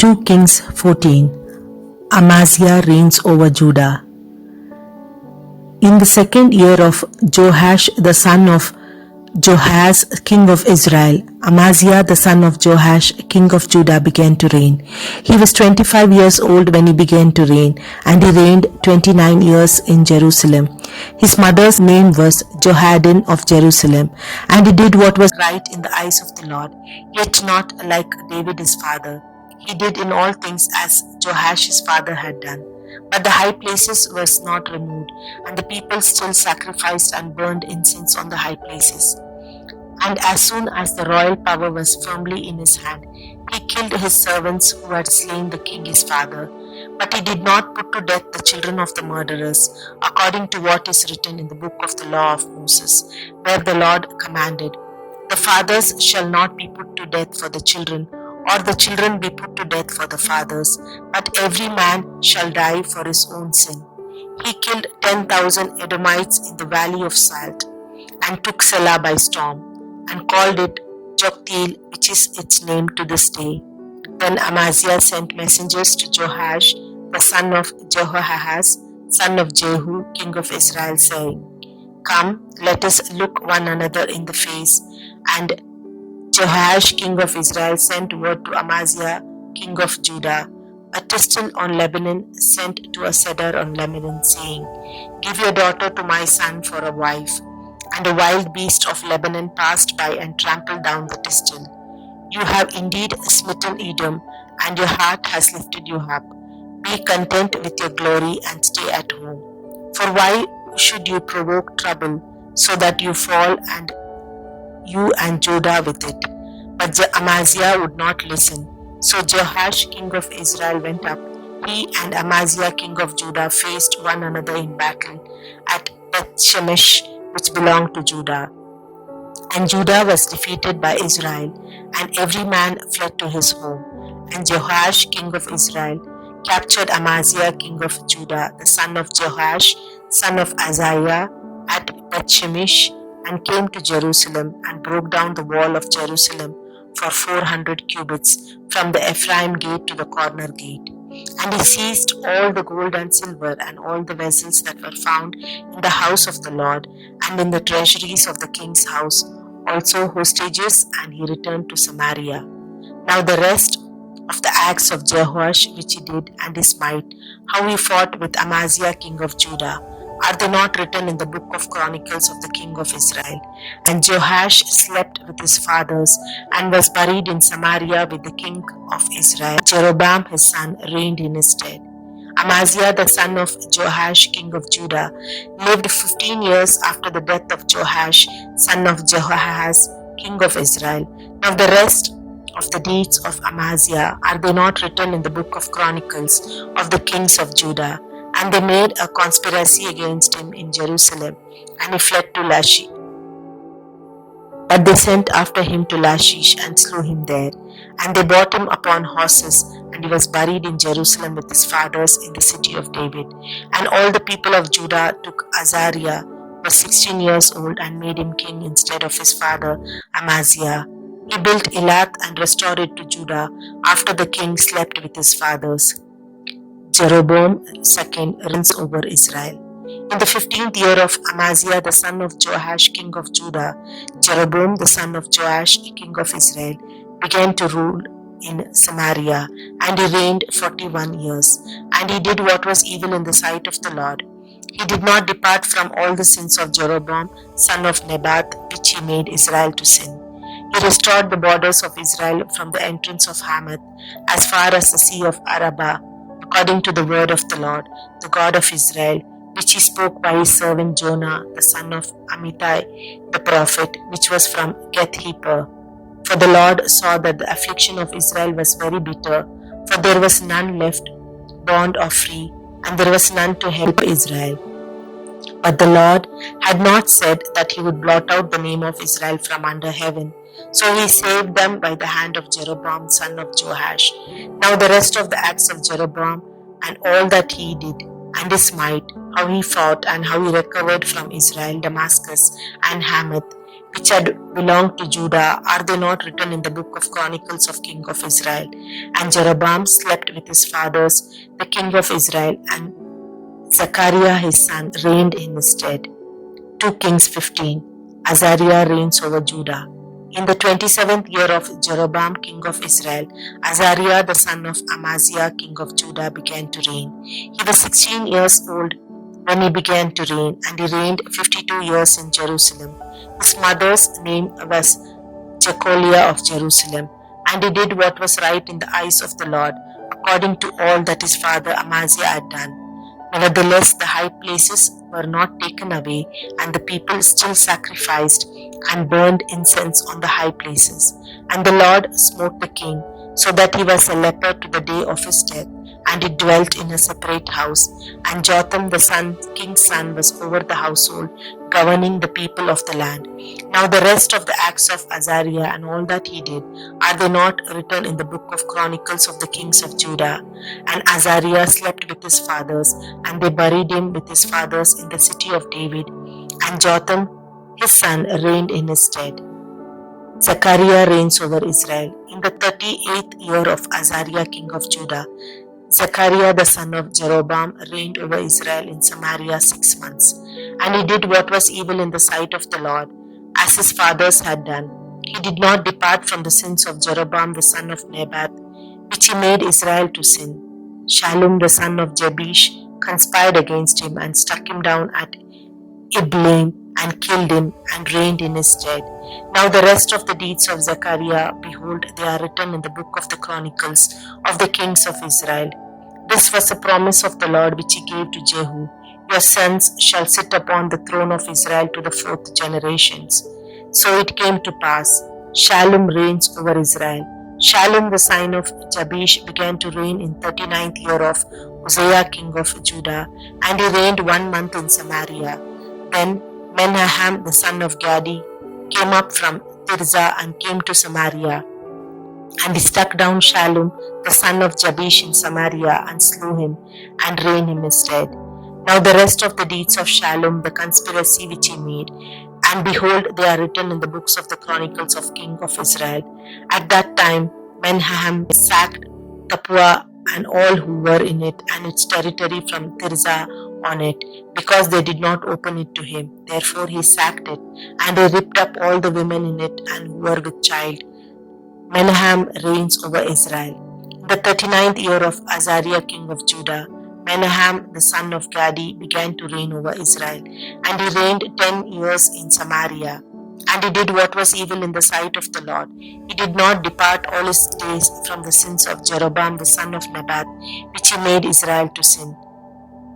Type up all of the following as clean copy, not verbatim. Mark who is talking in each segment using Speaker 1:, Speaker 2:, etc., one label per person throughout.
Speaker 1: 2 Kings 14. Amaziah reigns over Judah. In the second year of Joash the son of Joahaz, king of Israel, Amaziah the son of Joash, king of Judah, began to reign. He was 25 years old when he began to reign, and he reigned 29 years in Jerusalem. His mother's name was Jehoaddin of Jerusalem, and he did what was right in the eyes of the Lord, yet not like David his father. He did in all things as Joash his father had done. But the high places were not removed, and the people still sacrificed and burned incense on the high places. And as soon as the royal power was firmly in his hand, he killed his servants who had slain the king his father. But he did not put to death the children of the murderers, according to what is written in the book of the law of Moses, where the Lord commanded, "The fathers shall not be put to death for the children, or the children be put to death for the fathers, but every man shall die for his own sin." He killed 10,000 Edomites in the valley of Salt, and took Selah by storm, and called it Joktheel, which is its name to this day. Then Amaziah sent messengers to Joash, the son of Jehoahaz, son of Jehu, king of Israel, saying, "Come, let us look one another in the face." And Joash, king of Israel, sent word to Amaziah, king of Judah, "A tistle on Lebanon sent to a cedar on Lebanon, saying, Give your daughter to my son for a wife." And a wild beast of Lebanon passed by and trampled down the tistle. "You have indeed smitten Edom, and your heart has lifted you up. Be content with your glory and stay at home. For why should you provoke trouble, so that you fall, and you and Judah with it?" But Amaziah would not listen. So Joash, king of Israel, went up. He and Amaziah, king of Judah, faced one another in battle at Beth-shemesh, which belonged to Judah. And Judah was defeated by Israel, and every man fled to his home. And Joash, king of Israel, captured Amaziah, king of Judah, the son of Joash, son of Azariah, at Beth-shemesh, and came to Jerusalem, and broke down the wall of Jerusalem for 400 cubits, from the Ephraim gate to the corner gate. And he seized all the gold and silver, and all the vessels that were found in the house of the Lord, and in the treasuries of the king's house, also hostages, and he returned to Samaria. Now the rest of the acts of Jehoash which he did, and his might, how he fought with Amaziah king of Judah, are they not written in the book of Chronicles of the king of Israel? And Joash slept with his fathers, and was buried in Samaria with the king of Israel. Jeroboam his son reigned in his stead. Amaziah the son of Joash king of Judah lived 15 years after the death of Joash son of Jehoahaz king of Israel. Now the rest of the deeds of Amaziah, are they not written in the book of Chronicles of the kings of Judah? And they made a conspiracy against him in Jerusalem, and he fled to Lachish. But they sent after him to Lachish, and slew him there. And they brought him upon horses, and he was buried in Jerusalem with his fathers in the city of David. And all the people of Judah took Azariah, who was 16 years old, and made him king instead of his father Amaziah. He built Elath and restored it to Judah, after the king slept with his fathers. Jeroboam II reigns over Israel. In the 15th year of Amaziah the son of Joash king of Judah, Jeroboam the son of Joash king of Israel began to rule in Samaria, and he reigned 41 years. And he did what was evil in the sight of the Lord. He did not depart from all the sins of Jeroboam son of Nebat, which he made Israel to sin. He restored the borders of Israel from the entrance of Hamath as far as the sea of Arabah, according to the word of the Lord, the God of Israel, which he spoke by his servant Jonah, the son of Amittai, the prophet, which was from Gath-hepher. For the Lord saw that the affliction of Israel was very bitter, for there was none left, bond or free, and there was none to help Israel. But the Lord had not said that he would blot out the name of Israel from under heaven. So he saved them by the hand of Jeroboam son of Joash. Now the rest of the acts of Jeroboam, and all that he did, and his might, how he fought, and how he recovered from Israel Damascus and Hamath, which had belonged to Judah, are they not written in the book of Chronicles of King of Israel? And Jeroboam slept with his fathers, the king of Israel, and Zechariah his son reigned in his stead. 2 Kings 15. Azariah reigns over Judah. In the 27th year of Jeroboam king of Israel, Azariah the son of Amaziah king of Judah began to reign. He was 16 years old when he began to reign, and he reigned 52 years in Jerusalem. His mother's name was Jecoliah of Jerusalem, and he did what was right in the eyes of the Lord, according to all that his father Amaziah had done. Nevertheless, the high places were not taken away, and the people still sacrificed and burned incense on the high places. And the Lord smote the king, so that he was a leper to the day of his death, and he dwelt in a separate house. And Jotham the king's son was over the household, governing the people of the land. Now the rest of the acts of Azariah and all that he did, are they not written in the book of Chronicles of the kings of Judah? And Azariah slept with his fathers, and they buried him with his fathers in the city of David. And Jotham his son reigned in his stead. Zechariah reigns over Israel. In the 38th year of Azariah king of Judah, Zechariah the son of Jeroboam reigned over Israel in Samaria 6 months. And he did what was evil in the sight of the Lord, as his fathers had done. He did not depart from the sins of Jeroboam the son of Nebat, which he made Israel to sin. Shallum the son of Jabesh conspired against him and struck him down at Ibleam and killed him and reigned in his stead. Now the rest of the deeds of Zechariah, behold, they are written in the book of the Chronicles of the kings of Israel. This was a promise of the Lord which he gave to Jehu. Your sons shall sit upon the throne of Israel to the 4th generations. So it came to pass. Shallum reigns over Israel. Shallum the son of Jabesh began to reign in 39th year of Uzziah king of Judah, and he reigned 1 month in Samaria. Then Menahem the son of Gadi came up from Tirzah and came to Samaria. And he struck down Shallum the son of Jabesh in Samaria and slew him and reigned in his stead. Now the rest of the deeds of Shallum, the conspiracy which he made, and behold, they are written in the books of the Chronicles of King of Israel. At that time, Menahem sacked Tapua and all who were in it, and its territory from Tirzah on it, because they did not open it to him. Therefore he sacked it, and he ripped up all the women in it and who were with child. Menahem reigns over Israel. In the 39th year of Azariah king of Judah, Menahem the son of Gadi began to reign over Israel, and he reigned 10 years in Samaria. And he did what was evil in the sight of the Lord. He did not depart all his days from the sins of Jeroboam the son of Nebat, which he made Israel to sin.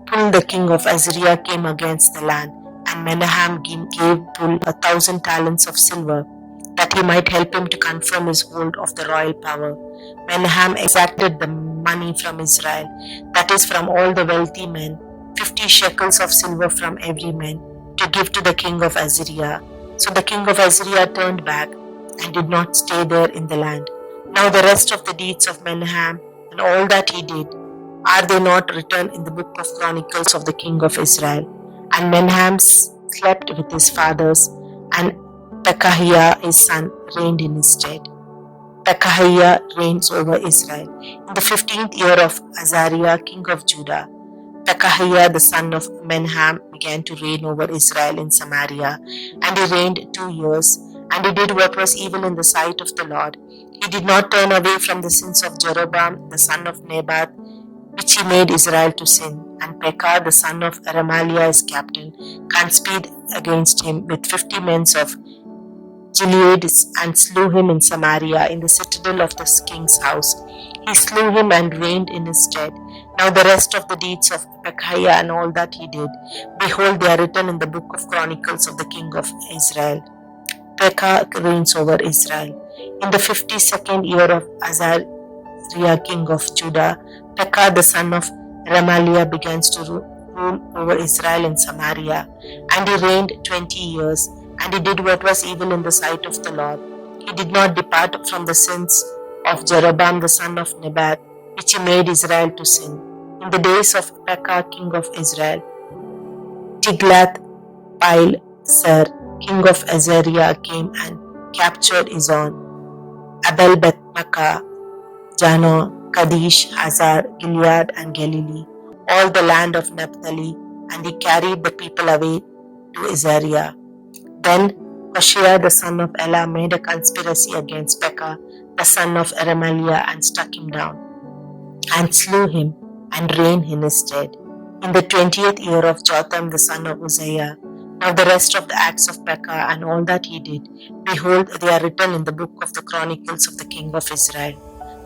Speaker 1: Pul the king of Assyria came against the land, and Menahem gave Pul 1,000 talents of silver, that he might help him to confirm his hold of the royal power. Menahem exacted the money from Israel, that is, from all the wealthy men, 50 shekels of silver from every man, to give to the king of Assyria. So the king of Assyria turned back and did not stay there in the land. Now the rest of the deeds of Menahem and all that he did, are they not written in the book of Chronicles of the king of Israel? And Menahem slept with his fathers, and Pekahiah his son reigned in his stead. Pekahiah reigns over Israel. In the 15th year of Azariah king of Judah, Pekahiah the son of Menahem began to reign over Israel in Samaria, and he reigned 2 years, and he did what was evil in the sight of the Lord. He did not turn away from the sins of Jeroboam the son of Nebat, which he made Israel to sin. And Pekah the son of Remaliah his captain conspired against him with 50 men of Gilead, and slew him in Samaria in the citadel of the king's house. He slew him and reigned in his stead. Now the rest of the deeds of Pekahiah and all that he did, behold, they are written in the book of Chronicles of the king of Israel. Pekah reigns over Israel. In the 52nd year of Azariah king of Judah, Pekah the son of Remaliah begins to rule over Israel in Samaria, and he reigned 20 years, and he did what was evil in the sight of the Lord. He did not depart from the sins of Jeroboam the son of Nebat, which he made Israel to sin. In the days of Pekah king of Israel, Tiglath-Pileser king of Assyria, came and captured Izon, Abel Beth-Makkah, Janor, Kadesh, Hazar, Gilead, and Galilee, all the land of Naphtali, and he carried the people away to Assyria. Then Hoshea the son of Elah made a conspiracy against Pekah the son of Remaliah and struck him down, and slew him, and reigned in his stead. In the 20th year of Jotham the son of Uzziah. Now the rest of the acts of Pekah and all that he did, behold, they are written in the book of the Chronicles of the king of Israel.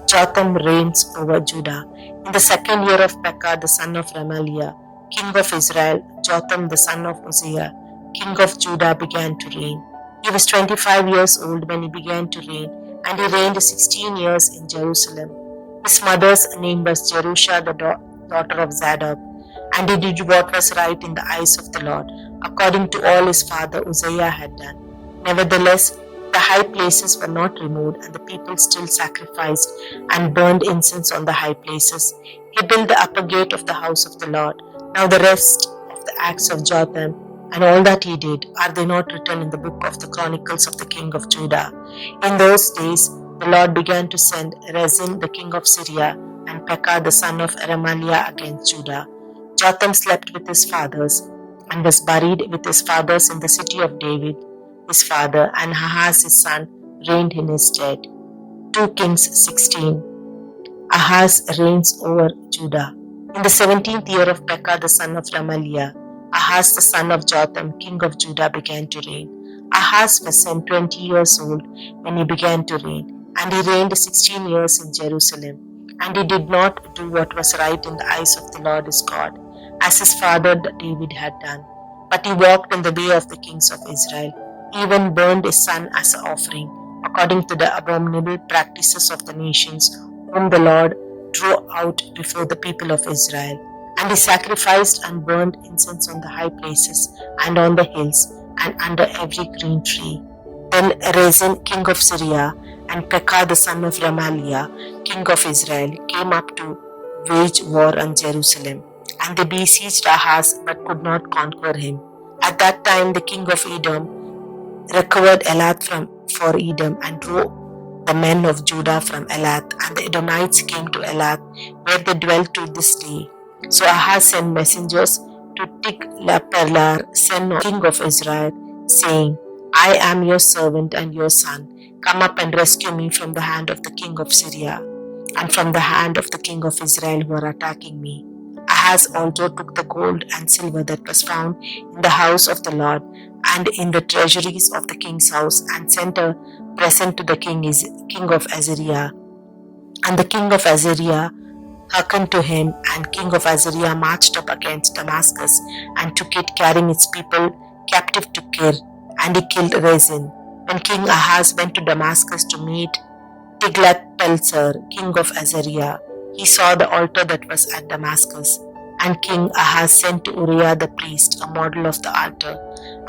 Speaker 1: Jotham reigns over Judah. In the 2nd year of Pekah the son of Remaliah, king of Israel, Jotham the son of Uzziah, king of Judah, began to reign. He was 25 years old when he began to reign, and he reigned 16 years in Jerusalem. His mother's name was Jerusha, the daughter of Zadok, and he did what was right in the eyes of the Lord, according to all his father Uzziah had done. Nevertheless, the high places were not removed, and the people still sacrificed and burned incense on the high places. He built the upper gate of the house of the Lord. Now the rest of the acts of Jotham and all that he did, are they not written in the book of the Chronicles of the king of Judah? In those days the Lord began to send Rezin the king of Syria and Pekah the son of Remaliah against Judah. Jotham slept with his fathers and was buried with his fathers in the city of David his father, and Ahaz his son reigned in his stead. 2 Kings 16. Ahaz reigns over Judah. In the 17th year of Pekah the son of Remaliah, Ahaz the son of Jotham, king of Judah, began to reign. Ahaz was 20 years old when he began to reign, and he reigned 16 years in Jerusalem. And he did not do what was right in the eyes of the Lord his God, as his father David had done. But he walked in the way of the kings of Israel, even burned his son as an offering, according to the abominable practices of the nations, whom the Lord drove out before the people of Israel. And he sacrificed and burned incense on the high places, and on the hills, and under every green tree. Then Rezin, king of Syria, and Pekah the son of Remaliah, king of Israel, came up to wage war on Jerusalem. And they besieged Ahaz, but could not conquer him. At that time the king of Edom recovered Elath for Edom, and drove the men of Judah from Elath, and the Edomites came to Elath, where they dwell to this day. So Ahaz sent messengers to Tiglath-Pileser, son of king of Israel, saying, I am your servant and your son. Come up and rescue me from the hand of the king of Syria, and from the hand of the king of Israel who are attacking me. Ahaz also took the gold and silver that was found in the house of the Lord and in the treasuries of the king's house, and sent a present to the king of Assyria. And the king of Assyria hearkened to him, and king of Assyria marched up against Damascus, and took it, carrying its people captive to Kir, and he killed Rezin. When King Ahaz went to Damascus to meet Tiglath-Pileser, king of Assyria, he saw the altar that was at Damascus. And King Ahaz sent to Uriah the priest a model of the altar,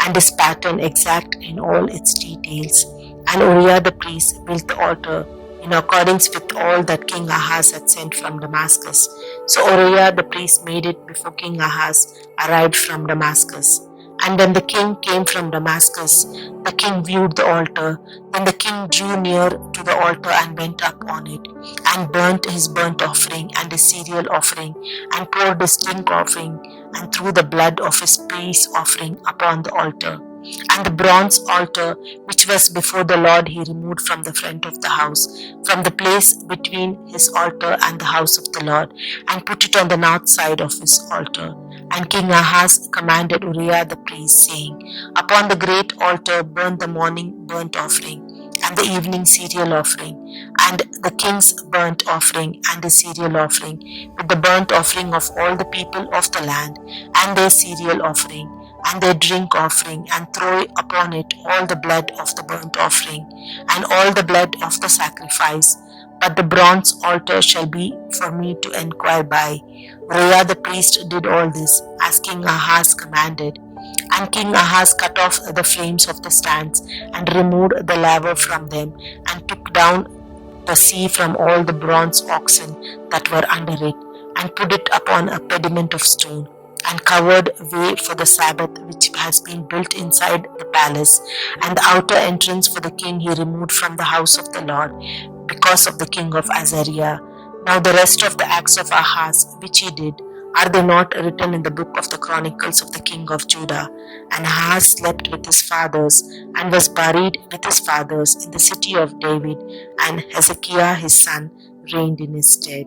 Speaker 1: and his pattern exact in all its details. And Uriah the priest built the altar in accordance with all that King Ahaz had sent from Damascus. So Uriah the priest made it before King Ahaz arrived from Damascus. And when the king came from Damascus, the king viewed the altar. Then the king drew near to the altar and went up on it, and burnt his burnt offering and his cereal offering, and poured his drink offering, and threw the blood of his peace offering upon the altar. And the bronze altar which was before the Lord he removed from the front of the house, from the place between his altar and the house of the Lord, and put it on the north side of his altar. And King Ahaz commanded Uriah the priest, saying, Upon the great altar burn the morning burnt offering, and the evening cereal offering, and the king's burnt offering and his cereal offering, with the burnt offering of all the people of the land, and their cereal offering, and their drink offering, and throw upon it all the blood of the burnt offering, and all the blood of the sacrifice. But the bronze altar shall be for me to inquire by. Uriah the priest did all this, as King Ahaz commanded. And King Ahaz cut off the frames of the stands, and removed the laver from them, and took down the sea from all the bronze oxen that were under it, and put it upon a pediment of stone. and covered way for the Sabbath which has been built inside the palace, and the outer entrance for the king he removed from the house of the Lord because of the king of Azariah. Now the rest of the acts of Ahaz which he did, are they not written in the book of the Chronicles of the king of Judah? And Ahaz slept with his fathers and was buried with his fathers in the city of David, and Hezekiah his son reigned in his stead.